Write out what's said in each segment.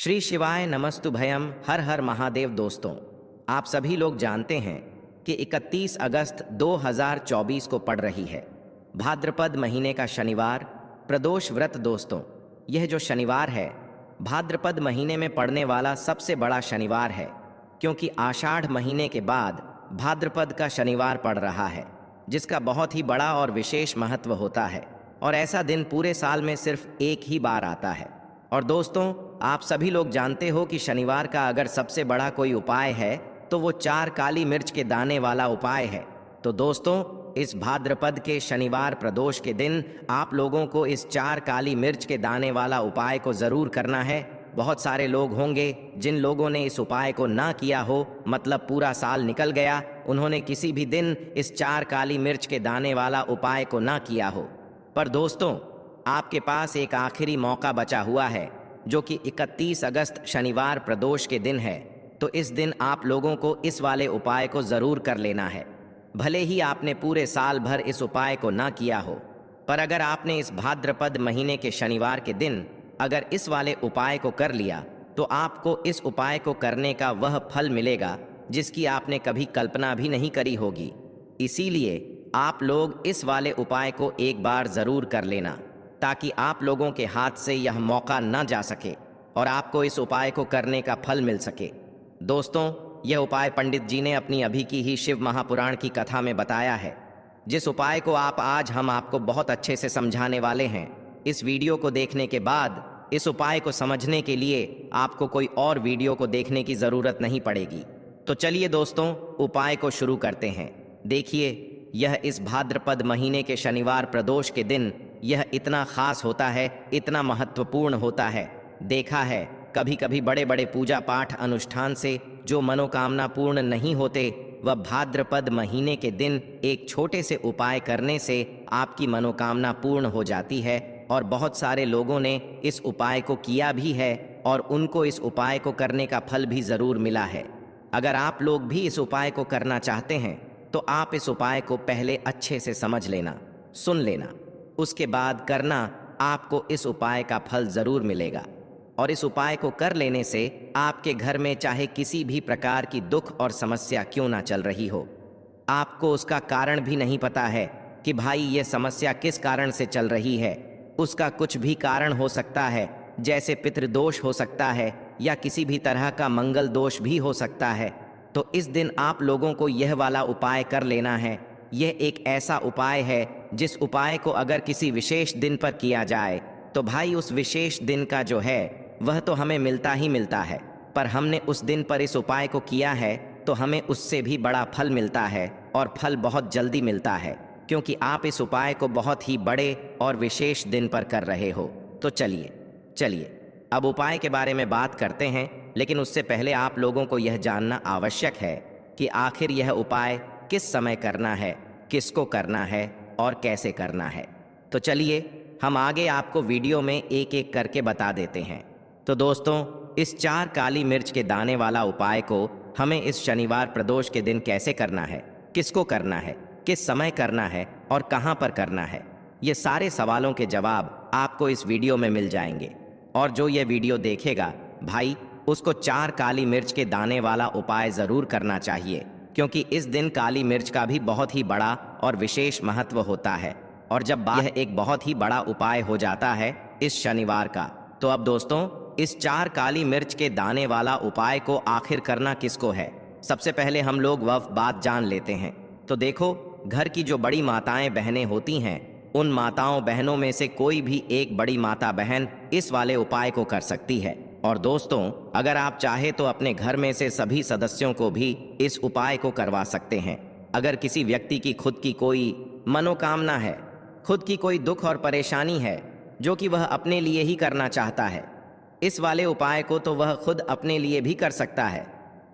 श्री शिवाय नमस्तुभयम। हर हर महादेव। दोस्तों, आप सभी लोग जानते हैं कि 31 अगस्त 2024 को पड़ रही है भाद्रपद महीने का शनिवार, प्रदोष व्रत। दोस्तों, यह जो शनिवार है भाद्रपद महीने में पड़ने वाला सबसे बड़ा शनिवार है, क्योंकि आषाढ़ महीने के बाद भाद्रपद का शनिवार पड़ रहा है, जिसका बहुत ही बड़ा और विशेष महत्व होता है। और ऐसा दिन पूरे साल में सिर्फ एक ही बार आता है। और दोस्तों, आप सभी लोग जानते हो कि शनिवार का अगर सबसे बड़ा कोई उपाय है तो वो 4 काली मिर्च के दाने वाला उपाय है। तो दोस्तों, इस भाद्रपद के शनिवार प्रदोष के दिन आप लोगों को इस 4 काली मिर्च के दाने वाला उपाय को ज़रूर करना है। बहुत सारे लोग होंगे जिन लोगों ने इस उपाय को ना किया हो, मतलब पूरा साल निकल गया, उन्होंने किसी भी दिन इस 4 काली मिर्च के दाने वाला उपाय को ना किया हो। पर दोस्तों, आपके पास एक आखिरी मौका बचा हुआ है, जो कि 31 अगस्त शनिवार प्रदोष के दिन है। तो इस दिन आप लोगों को इस वाले उपाय को ज़रूर कर लेना है। भले ही आपने पूरे साल भर इस उपाय को ना किया हो, पर अगर आपने इस भाद्रपद महीने के शनिवार के दिन अगर इस वाले उपाय को कर लिया, तो आपको इस उपाय को करने का वह फल मिलेगा जिसकी आपने कभी कल्पना भी नहीं करी होगी। इसीलिए आप लोग इस वाले उपाय को एक बार ज़रूर कर लेना, ताकि आप लोगों के हाथ से यह मौका न जा सके और आपको इस उपाय को करने का फल मिल सके। दोस्तों, यह उपाय पंडित जी ने अपनी अभी की ही शिव महापुराण की कथा में बताया है, जिस उपाय को आज हम आपको बहुत अच्छे से समझाने वाले हैं। इस वीडियो को देखने के बाद इस उपाय को समझने के लिए आपको कोई और वीडियो को देखने की ज़रूरत नहीं पड़ेगी। तो चलिए दोस्तों, उपाय को शुरू करते हैं। देखिए, यह इस भाद्रपद महीने के शनिवार प्रदोष के दिन यह इतना खास होता है, इतना महत्वपूर्ण होता है। देखा है, कभी कभी बड़े बड़े पूजा पाठ अनुष्ठान से जो मनोकामना पूर्ण नहीं होते, वह भाद्रपद महीने के दिन एक छोटे से उपाय करने से आपकी मनोकामना पूर्ण हो जाती है। और बहुत सारे लोगों ने इस उपाय को किया भी है और उनको इस उपाय को करने का फल भी ज़रूर मिला है। अगर आप लोग भी इस उपाय को करना चाहते हैं तो आप इस उपाय को पहले अच्छे से समझ लेना, सुन लेना, उसके बाद करना। आपको इस उपाय का फल ज़रूर मिलेगा। और इस उपाय को कर लेने से आपके घर में चाहे किसी भी प्रकार की दुख और समस्या क्यों ना चल रही हो, आपको उसका कारण भी नहीं पता है कि भाई ये समस्या किस कारण से चल रही है। उसका कुछ भी कारण हो सकता है, जैसे पितृदोष हो सकता है या किसी भी तरह का मंगल दोष भी हो सकता है। तो इस दिन आप लोगों को यह वाला उपाय कर लेना है। यह एक ऐसा उपाय है जिस उपाय को अगर किसी विशेष दिन पर किया जाए तो भाई उस विशेष दिन का जो है वह तो हमें मिलता ही मिलता है, पर हमने उस दिन पर इस उपाय को किया है तो हमें उससे भी बड़ा फल मिलता है, और फल बहुत जल्दी मिलता है, क्योंकि आप इस उपाय को बहुत ही बड़े और विशेष दिन पर कर रहे हो। तो चलिए अब उपाय के बारे में बात करते हैं। लेकिन उससे पहले आप लोगों को यह जानना आवश्यक है कि आखिर यह उपाय किस समय करना है, किसको करना है और कैसे करना है। तो चलिए हम आगे आपको वीडियो में एक एक करके बता देते हैं। तो दोस्तों, इस 4 काली मिर्च के दाने वाला उपाय को हमें इस शनिवार प्रदोष के दिन कैसे करना है, किसको करना है, किस समय करना है और कहाँ पर करना है, ये सारे सवालों के जवाब आपको इस वीडियो में मिल जाएंगे। और जो ये वीडियो देखेगा भाई, उसको 4 काली मिर्च के दाने वाला उपाय ज़रूर करना चाहिए, क्योंकि इस दिन काली मिर्च का भी बहुत ही बड़ा और विशेष महत्व होता है। और जब यह एक बहुत ही बड़ा उपाय हो जाता है इस शनिवार का, तो अब दोस्तों, इस 4 काली मिर्च के दाने वाला उपाय को आखिर करना किसको है, सबसे पहले हम लोग वह बात जान लेते हैं। तो देखो, घर की जो बड़ी माताएं बहनें होती हैं, उन माताओं बहनों में से कोई भी एक बड़ी माता बहन इस वाले उपाय को कर सकती है। और दोस्तों, अगर आप चाहे तो अपने घर में से सभी सदस्यों को भी इस उपाय को करवा सकते हैं। अगर किसी व्यक्ति की खुद की कोई मनोकामना है, खुद की कोई दुख और परेशानी है जो कि वह अपने लिए ही करना चाहता है, इस वाले उपाय को तो वह खुद अपने लिए भी कर सकता है।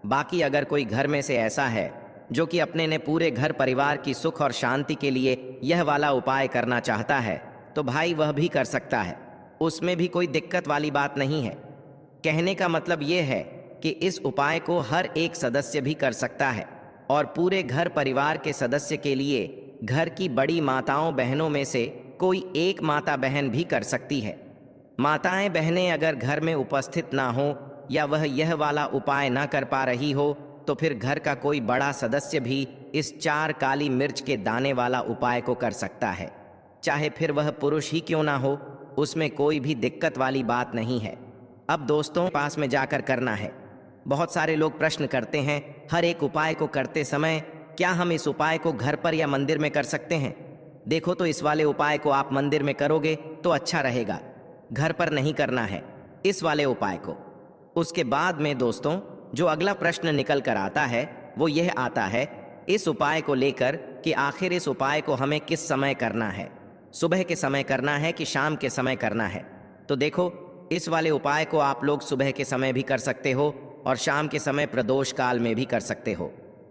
बाकी अगर कोई घर में से ऐसा है जो कि अपने ने पूरे घर परिवार की सुख और शांति के लिए यह वाला उपाय करना चाहता है, तो भाई वह भी कर सकता है। उसमें भी कोई दिक्कत वाली बात नहीं है। कहने का मतलब ये है कि इस उपाय को हर एक सदस्य भी कर सकता है, और पूरे घर परिवार के सदस्य के लिए घर की बड़ी माताओं बहनों में से कोई एक माता बहन भी कर सकती है। माताएं बहनें अगर घर में उपस्थित ना हो या वह यह वाला उपाय ना कर पा रही हो तो फिर घर का कोई बड़ा सदस्य भी इस 4 काली मिर्च के दाने वाला उपाय को कर सकता है, चाहे फिर वह पुरुष ही क्यों ना हो। उसमें कोई भी दिक्कत वाली बात नहीं है। अब दोस्तों पास में जाकर करना है। बहुत सारे लोग प्रश्न करते हैं, हर एक उपाय को करते समय क्या हम इस उपाय को घर पर या मंदिर में कर सकते हैं? देखो तो इस वाले उपाय को आप मंदिर में करोगे तो अच्छा रहेगा, घर पर नहीं करना है इस वाले उपाय को। उसके बाद में दोस्तों जो अगला प्रश्न निकल कर आता है वो यह आता है इस उपाय को लेकर कि आखिर इस उपाय को हमें किस समय करना है, सुबह के समय करना है कि शाम के समय करना है। तो देखो इस वाले उपाय को आप लोग सुबह के समय भी कर सकते हो और शाम के समय प्रदोष काल में भी कर सकते हो।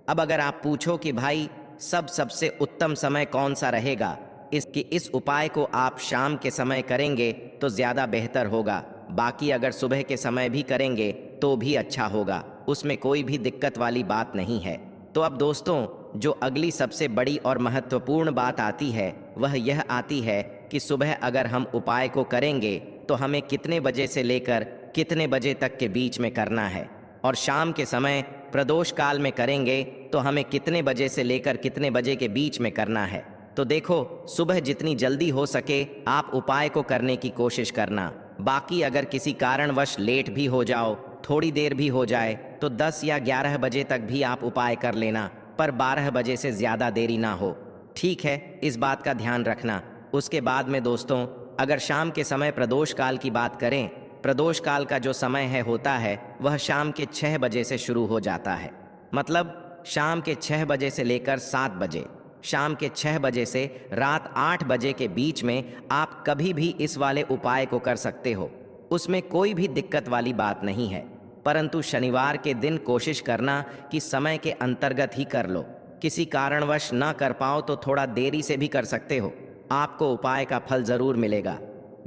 अब अगर आप पूछो कि भाई सबसे उत्तम समय कौन सा रहेगा, इस उपाय को आप शाम के समय करेंगे तो ज़्यादा बेहतर होगा। बाकी अगर सुबह के समय भी करेंगे तो भी अच्छा होगा, उसमें कोई भी दिक्कत वाली बात नहीं है। तो अब दोस्तों जो अगली सबसे बड़ी और महत्वपूर्ण बात आती है वह यह आती है कि सुबह अगर हम उपाय को करेंगे तो हमें कितने बजे से लेकर कितने बजे तक के बीच में करना है, और शाम के समय प्रदोष काल में करेंगे तो हमें कितने बजे से लेकर कितने बजे के बीच में करना है। तो देखो सुबह जितनी जल्दी हो सके आप उपाय को करने की कोशिश करना। बाकी अगर किसी कारणवश लेट भी हो जाओ, थोड़ी देर भी हो जाए तो 10 या 11 बजे तक भी आप उपाय कर लेना, पर 12 बजे से ज़्यादा देरी ना हो, ठीक है? इस बात का ध्यान रखना। उसके बाद में दोस्तों अगर शाम के समय प्रदोष काल की बात करें, प्रदोष काल का जो समय है होता है वह शाम के 6 बजे से शुरू हो जाता है। मतलब शाम के 6 बजे से लेकर 7 बजे, शाम के 6 बजे से रात 8 बजे के बीच में आप कभी भी इस वाले उपाय को कर सकते हो, उसमें कोई भी दिक्कत वाली बात नहीं है। परंतु शनिवार के दिन कोशिश करना कि समय के अंतर्गत ही कर लो। किसी कारणवश ना कर पाओ तो थोड़ा देरी से भी कर सकते हो, आपको उपाय का फल ज़रूर मिलेगा।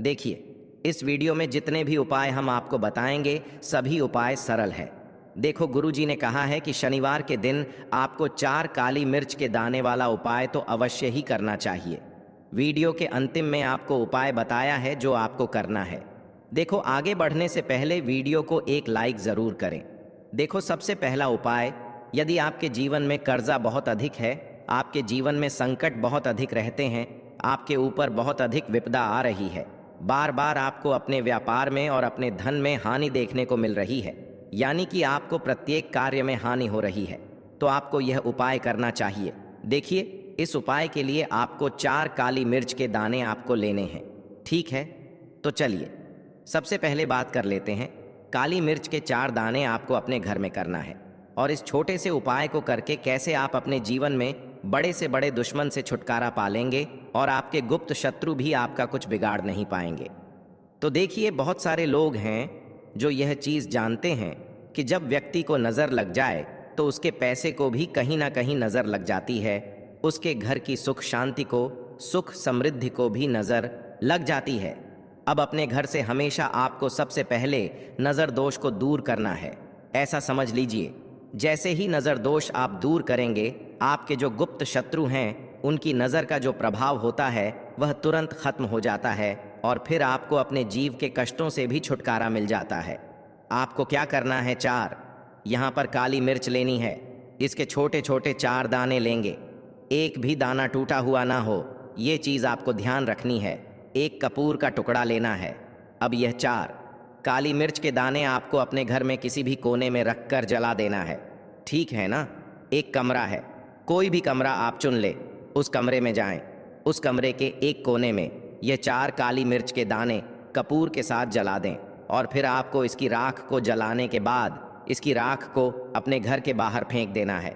देखिए इस वीडियो में जितने भी उपाय हम आपको बताएंगे सभी उपाय सरल है। देखो गुरुजी ने कहा है कि शनिवार के दिन आपको 4 काली मिर्च के दाने वाला उपाय तो अवश्य ही करना चाहिए। वीडियो के अंतिम में आपको उपाय बताया है जो आपको करना है। देखो आगे बढ़ने से पहले वीडियो को एक लाइक ज़रूर करें। देखो सबसे पहला उपाय, यदि आपके जीवन में कर्जा बहुत अधिक है, आपके जीवन में संकट बहुत अधिक रहते हैं, आपके ऊपर बहुत अधिक विपदा आ रही है, बार बार आपको अपने व्यापार में और अपने धन में हानि देखने को मिल रही है, यानी कि आपको प्रत्येक कार्य में हानि हो रही है, तो आपको यह उपाय करना चाहिए। देखिए इस उपाय के लिए आपको 4 काली मिर्च के दाने आपको लेने हैं, ठीक है? तो चलिए सबसे पहले बात कर लेते हैं। काली मिर्च के 4 दाने आपको अपने घर में करना है, और इस छोटे से उपाय को करके कैसे आप अपने जीवन में बड़े से बड़े दुश्मन से छुटकारा पा लेंगे और आपके गुप्त शत्रु भी आपका कुछ बिगाड़ नहीं पाएंगे। तो देखिए बहुत सारे लोग हैं जो यह चीज़ जानते हैं कि जब व्यक्ति को नज़र लग जाए तो उसके पैसे को भी कहीं ना कहीं नज़र लग जाती है, उसके घर की सुख शांति को, सुख समृद्धि को भी नज़र लग जाती है। अब अपने घर से हमेशा आपको सबसे पहले नज़र दोष को दूर करना है। ऐसा समझ लीजिए जैसे ही नज़र दोष आप दूर करेंगे, आपके जो गुप्त शत्रु हैं उनकी नज़र का जो प्रभाव होता है वह तुरंत खत्म हो जाता है, और फिर आपको अपने जीव के कष्टों से भी छुटकारा मिल जाता है। आपको क्या करना है, 4 यहाँ पर काली मिर्च लेनी है। इसके छोटे छोटे 4 दाने लेंगे, एक भी दाना टूटा हुआ ना हो, ये चीज़ आपको ध्यान रखनी है। एक कपूर का टुकड़ा लेना है। अब यह 4 काली मिर्च के दाने आपको अपने घर में किसी भी कोने में रखकर जला देना है, ठीक है ना? एक कमरा है, कोई भी कमरा आप चुन ले, उस कमरे में जाएं। उस कमरे के एक कोने में ये 4 काली मिर्च के दाने कपूर के साथ जला दें, और फिर आपको इसकी राख को जलाने के बाद इसकी राख को अपने घर के बाहर फेंक देना है।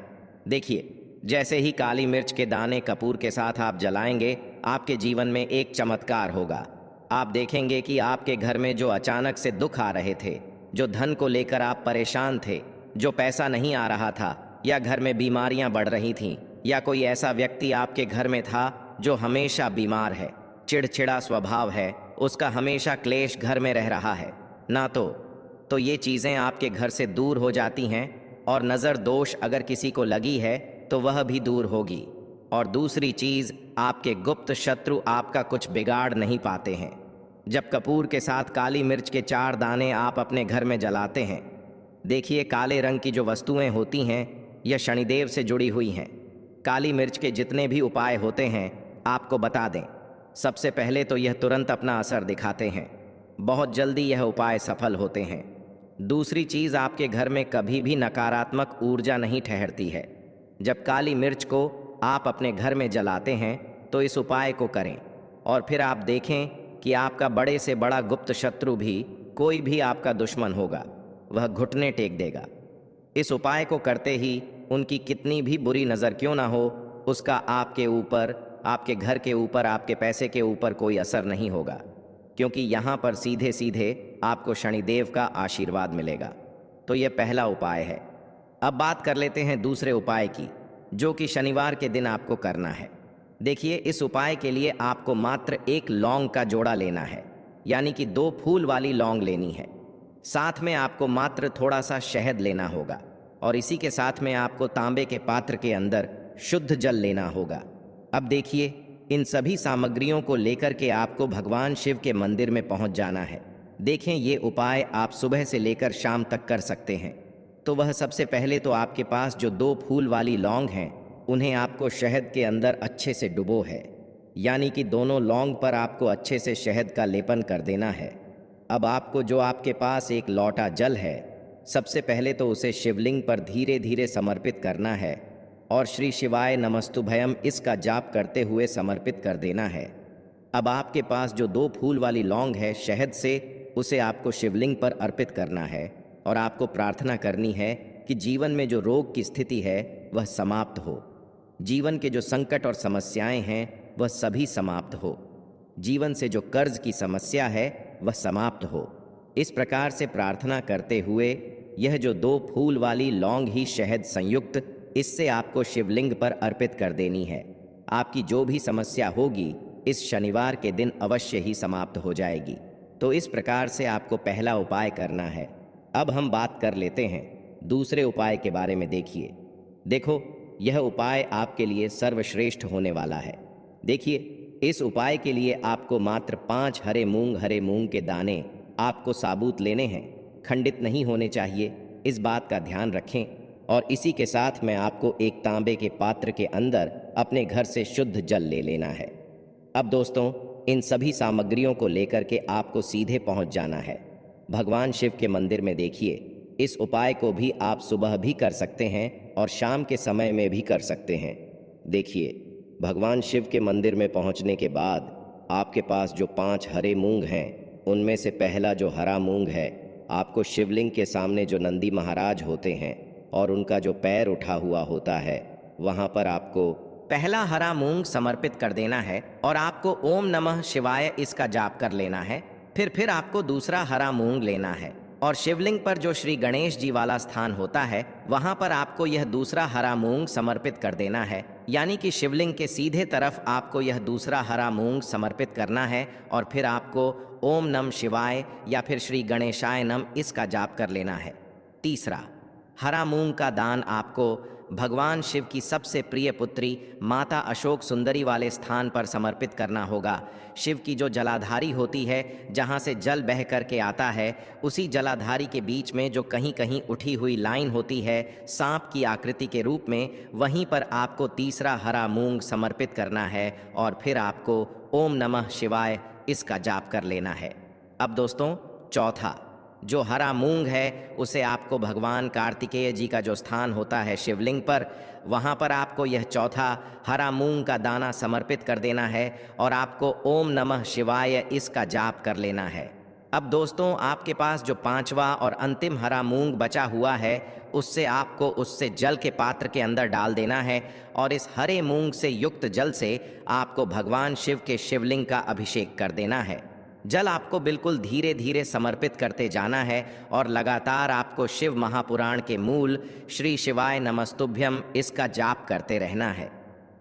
देखिए जैसे ही काली मिर्च के दाने कपूर के साथ आप जलाएंगे, आपके जीवन में एक चमत्कार होगा। आप देखेंगे कि आपके घर में जो अचानक से दुख आ रहे थे, जो धन को लेकर आप परेशान थे, जो पैसा नहीं आ रहा था, या घर में बीमारियां बढ़ रही थीं, या कोई ऐसा व्यक्ति आपके घर में था जो हमेशा बीमार है, चिड़चिड़ा स्वभाव है, उसका हमेशा क्लेश घर में रह रहा है ना, तो ये चीज़ें आपके घर से दूर हो जाती हैं, और नज़र दोष अगर किसी को लगी है तो वह भी दूर होगी। और दूसरी चीज़, आपके गुप्त शत्रु आपका कुछ बिगाड़ नहीं पाते हैं। जब कपूर के साथ काली मिर्च के 4 दाने आप अपने घर में जलाते हैं, देखिए काले रंग की जो वस्तुएं होती हैं यह शनिदेव से जुड़ी हुई हैं। काली मिर्च के जितने भी उपाय होते हैं आपको बता दें। सबसे पहले तो यह तुरंत अपना असर दिखाते हैं, बहुत जल्दी यह उपाय सफल होते हैं। दूसरी चीज़, आपके घर में कभी भी नकारात्मक ऊर्जा नहीं ठहरती है। जब काली मिर्च को आप अपने घर में जलाते हैं तो इस उपाय को करें और फिर आप देखें कि आपका बड़े से बड़ा गुप्त शत्रु भी, कोई भी आपका दुश्मन होगा, वह घुटने टेक देगा। इस उपाय को करते ही उनकी कितनी भी बुरी नज़र क्यों ना हो, उसका आपके ऊपर, आपके घर के ऊपर, आपके पैसे के ऊपर कोई असर नहीं होगा, क्योंकि यहाँ पर सीधे सीधे आपको शनिदेव का आशीर्वाद मिलेगा। तो यह पहला उपाय है। अब बात कर लेते हैं दूसरे उपाय की, जो कि शनिवार के दिन आपको करना है। देखिए, इस उपाय के लिए आपको मात्र 1 लौंग का जोड़ा लेना है, यानी कि 2 फूल वाली लौंग लेनी है। साथ में आपको मात्र थोड़ा सा शहद लेना होगा और इसी के साथ में आपको तांबे के पात्र के अंदर शुद्ध जल लेना होगा। अब देखिए, इन सभी सामग्रियों को लेकर के आपको भगवान शिव के मंदिर में पहुंच जाना है। देखें, ये उपाय आप सुबह से लेकर शाम तक कर सकते हैं। तो वह सबसे पहले तो आपके पास जो 2 फूल वाली लौंग हैं, उन्हें आपको शहद के अंदर अच्छे से डुबो है, यानी कि दोनों लौंग पर आपको अच्छे से शहद का लेपन कर देना है। अब आपको जो आपके पास 1 लोटा जल है, सबसे पहले तो उसे शिवलिंग पर धीरे धीरे समर्पित करना है और श्री शिवाय नमस्तुभयम इसका जाप करते हुए समर्पित कर देना है। अब आपके पास जो 2 फूल वाली लौंग है शहद से, उसे आपको शिवलिंग पर अर्पित करना है और आपको प्रार्थना करनी है कि जीवन में जो रोग की स्थिति है वह समाप्त हो, जीवन के जो संकट और समस्याएं हैं वह सभी समाप्त हो, जीवन से जो कर्ज की समस्या है वह समाप्त हो। इस प्रकार से प्रार्थना करते हुए यह जो 2 फूल वाली लौंग ही शहद संयुक्त, इससे आपको शिवलिंग पर अर्पित कर देनी है। आपकी जो भी समस्या होगी इस शनिवार के दिन अवश्य ही समाप्त हो जाएगी। तो इस प्रकार से आपको पहला उपाय करना है। अब हम बात कर लेते हैं दूसरे उपाय के बारे में। देखो, यह उपाय आपके लिए सर्वश्रेष्ठ होने वाला है। देखिए, इस उपाय के लिए आपको मात्र 5 हरे मूंग के दाने आपको साबुत लेने हैं, खंडित नहीं होने चाहिए, इस बात का ध्यान रखें। और इसी के साथ में आपको एक तांबे के पात्र के अंदर अपने घर से शुद्ध जल ले लेना है। अब दोस्तों, इन सभी सामग्रियों को लेकर के आपको सीधे पहुंच जाना है भगवान शिव के मंदिर में। देखिए, इस उपाय को भी आप सुबह भी कर सकते हैं और शाम के समय में भी कर सकते हैं। देखिए, भगवान शिव के मंदिर में पहुंचने के बाद आपके पास जो 5 हरे मूंग हैं, उनमें से पहला जो हरा मूंग है, आपको शिवलिंग के सामने जो नंदी महाराज होते हैं और उनका जो पैर उठा हुआ होता है, वहाँ पर आपको पहला हरा मूंग समर्पित कर देना है और आपको ओम नमः शिवाय इसका जाप कर लेना है। फिर आपको दूसरा हरा मूंग लेना है और शिवलिंग पर जो श्री गणेश जी वाला स्थान होता है, वहाँ पर आपको यह दूसरा हरा मूंग समर्पित कर देना है, यानी कि शिवलिंग के सीधे तरफ आपको यह दूसरा हरा मूंग समर्पित करना है और फिर आपको ओम नमः शिवाय या फिर श्री गणेशाय नम इसका जाप कर लेना है। तीसरा, हरा मूंग का दान आपको भगवान शिव की सबसे प्रिय पुत्री माता अशोक सुंदरी वाले स्थान पर समर्पित करना होगा। शिव की जो जलाधारी होती है, जहाँ से जल बह करके आता है, उसी जलाधारी के बीच में जो कहीं कहीं उठी हुई लाइन होती है सांप की आकृति के रूप में, वहीं पर आपको तीसरा हरा मूंग समर्पित करना है और फिर आपको ओम नमः शिवाय इसका जाप कर लेना है। अब दोस्तों, चौथा जो हरा मूंग है उसे आपको भगवान कार्तिकेय जी का जो स्थान होता है शिवलिंग पर, वहाँ पर आपको यह चौथा हरा मूंग का दाना समर्पित कर देना है और आपको ओम नमः शिवाय इसका जाप कर लेना है। अब दोस्तों, आपके पास जो 5वां और अंतिम हरा मूंग बचा हुआ है, उससे आपको उससे जल के पात्र के अंदर डाल देना है और इस हरे मूंग से युक्त जल से आपको भगवान शिव के शिवलिंग का अभिषेक कर देना है। जल आपको बिल्कुल धीरे धीरे समर्पित करते जाना है और लगातार आपको शिव महापुराण के मूल श्री शिवाय नमस्तुभ्यम इसका जाप करते रहना है।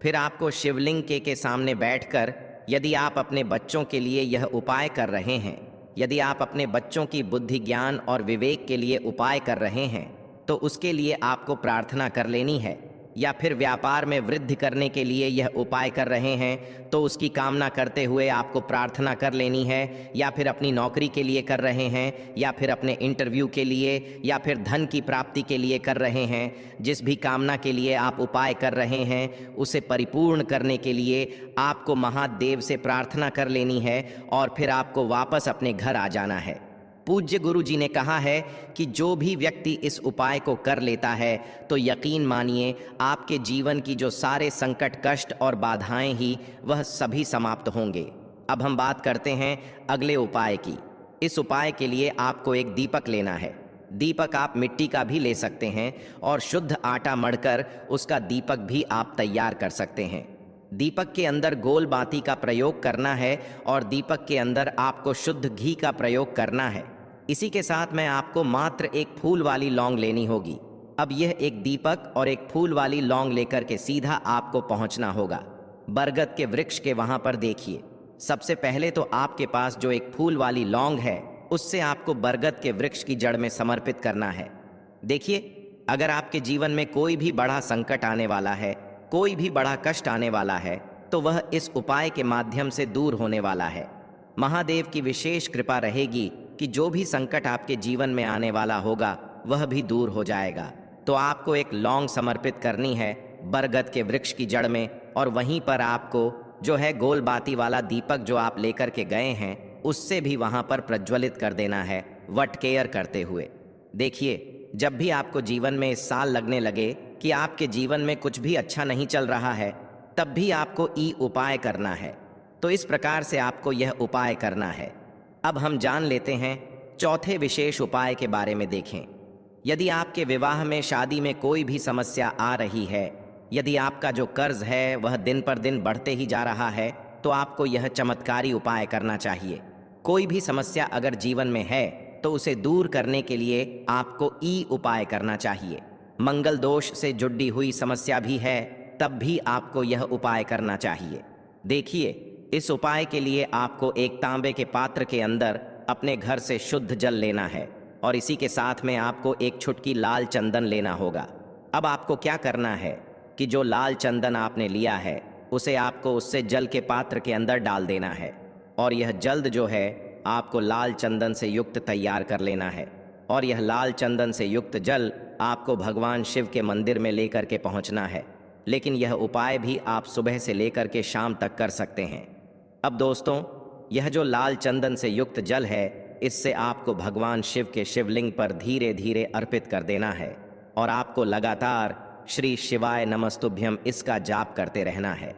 फिर आपको शिवलिंग के सामने बैठकर, यदि आप अपने बच्चों के लिए यह उपाय कर रहे हैं, यदि आप अपने बच्चों की बुद्धि ज्ञान और विवेक के लिए उपाय कर रहे हैं, तो उसके लिए आपको प्रार्थना कर लेनी है, या फिर व्यापार में वृद्धि करने के लिए यह उपाय कर रहे हैं तो उसकी कामना करते हुए आपको प्रार्थना कर लेनी है, या फिर अपनी नौकरी के लिए कर रहे हैं, या फिर अपने इंटरव्यू के लिए, या फिर धन की प्राप्ति के लिए कर रहे हैं। जिस भी कामना के लिए आप उपाय कर रहे हैं उसे परिपूर्ण करने के लिए आपको महादेव से प्रार्थना कर लेनी है और फिर आपको वापस अपने घर आ जाना है। पूज्य गुरु जी ने कहा है कि जो भी व्यक्ति इस उपाय को कर लेता है तो यकीन मानिए आपके जीवन की जो सारे संकट, कष्ट और बाधाएं ही वह सभी समाप्त होंगे। अब हम बात करते हैं अगले उपाय की। इस उपाय के लिए आपको एक दीपक लेना है। दीपक आप मिट्टी का भी ले सकते हैं और शुद्ध आटा मढ़कर उसका दीपक भी आप तैयार कर सकते हैं। दीपक के अंदर गोल बाती का प्रयोग करना है और दीपक के अंदर आपको शुद्ध घी का प्रयोग करना है। इसी के साथ में आपको मात्र एक फूल वाली लौंग लेनी होगी। अब यह एक दीपक और एक फूल वाली लौंग लेकर के सीधा आपको पहुंचना होगा बरगद के वृक्ष के वहां पर। देखिए, सबसे पहले तो आपके पास जो एक फूल वाली लौंग है उससे आपको बरगद के वृक्ष की जड़ में समर्पित करना है। देखिए, अगर आपके जीवन में कोई भी बड़ा संकट आने वाला है, कोई भी बड़ा कष्ट आने वाला है, तो वह इस उपाय के माध्यम से दूर होने वाला है। महादेव की विशेष कृपा रहेगी कि जो भी संकट आपके जीवन में आने वाला होगा वह भी दूर हो जाएगा। तो आपको एक लौंग समर्पित करनी है बरगद के वृक्ष की जड़ में, और वहीं पर आपको जो है गोल बाती वाला दीपक जो आप लेकर के गए हैं उससे भी वहां पर प्रज्वलित कर देना है, वट केयर करते हुए। देखिए, जब भी आपको जीवन में इस साल लगने लगे कि आपके जीवन में कुछ भी अच्छा नहीं चल रहा है, तब भी आपको ई उपाय करना है। तो इस प्रकार से आपको यह उपाय करना है। अब हम जान लेते हैं चौथे विशेष उपाय के बारे में। देखें, यदि आपके विवाह में, शादी में कोई भी समस्या आ रही है, यदि आपका जो कर्ज है वह दिन पर दिन बढ़ते ही जा रहा है, तो आपको यह चमत्कारी उपाय करना चाहिए। कोई भी समस्या अगर जीवन में है तो उसे दूर करने के लिए आपको ई उपाय करना चाहिए। मंगल दोष से जुड़ी हुई समस्या भी है तब भी आपको यह उपाय करना चाहिए। देखिए, इस उपाय के लिए आपको एक तांबे के पात्र के अंदर अपने घर से शुद्ध जल लेना है और इसी के साथ में आपको एक चुटकी लाल चंदन लेना होगा। अब आपको क्या करना है कि जो लाल चंदन आपने लिया है उसे आपको उससे जल के पात्र के अंदर डाल देना है और यह जल्द जो है आपको लाल चंदन से युक्त तैयार कर लेना है। और यह लाल चंदन से युक्त जल आपको भगवान शिव के मंदिर में लेकर के पहुंचना है। लेकिन यह उपाय भी आप सुबह से लेकर के शाम तक कर सकते हैं। अब दोस्तों, यह जो लाल चंदन से युक्त जल है, इससे आपको भगवान शिव के शिवलिंग पर धीरे धीरे अर्पित कर देना है और आपको लगातार श्री शिवाय नमस्तुभ्यम इसका जाप करते रहना है।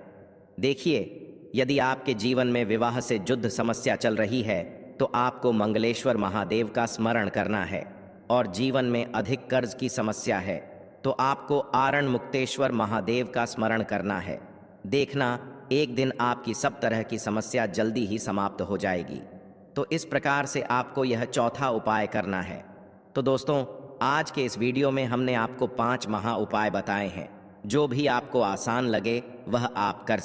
देखिए, यदि आपके जीवन में विवाह से जुद्ध समस्या चल रही है तो आपको मंगलेश्वर महादेव का स्मरण करना है, और जीवन में अधिक कर्ज की समस्या है तो आपको आरण मुक्तेश्वर महादेव का स्मरण करना है। देखना, एक दिन आपकी सब तरह की समस्या जल्दी ही समाप्त हो जाएगी। तो इस प्रकार से आपको यह चौथा उपाय करना है। तो दोस्तों, आज के इस वीडियो में हमने आपको 5 महा उपाय बताए हैं। जो भी आपको आसान लगे वह आप कर